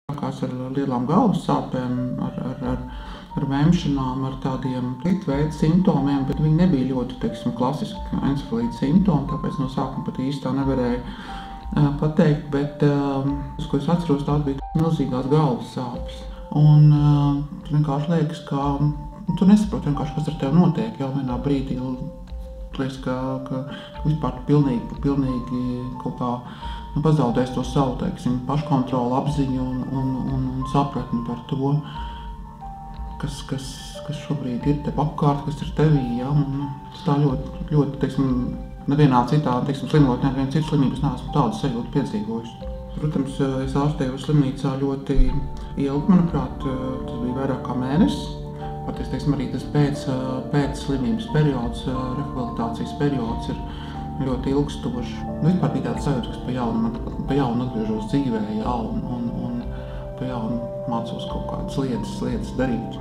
Sākās ar lielām galvas sāpēm, ar vēmšanām, ar tādiem citu veidu simptomiem, bet viņi nebija ļoti, klasiski encefalīta simptomi, tāpēc no sākuma pat īsti tā nevarēja pateikt, bet tas, ko es atceros, tās bija milzīgās galvas sāpes. Un vienkārši liekas, ka tu nesaproti vienkārši, kas ar tevi notiek, jau vienā brīdī liekas, ka vispār pilnīgi kaut kā pazaudēs to savu, paškontrolu, apziņu un sapratni par to, kas šobrīd ir tev apkārt, kas ir tevī, ja? Un tā ļoti, nevienā citā, slimotnē, neviena cita slimības neesmu tādu sajūtu piedzīvojusi. Protams, es ārstējos slimnīcā ļoti ilgi, manuprāt, tas bija vairāk kā mēnesis. Pat arī tas pēc slimības periods, rehabilitācijas periods ir ļoti ilgstošs. Vispār bija tāds sajūta, kas pa jaunu atgriežos dzīvē, ja, un pa jaunu mācos kaut kādas lietas darīt.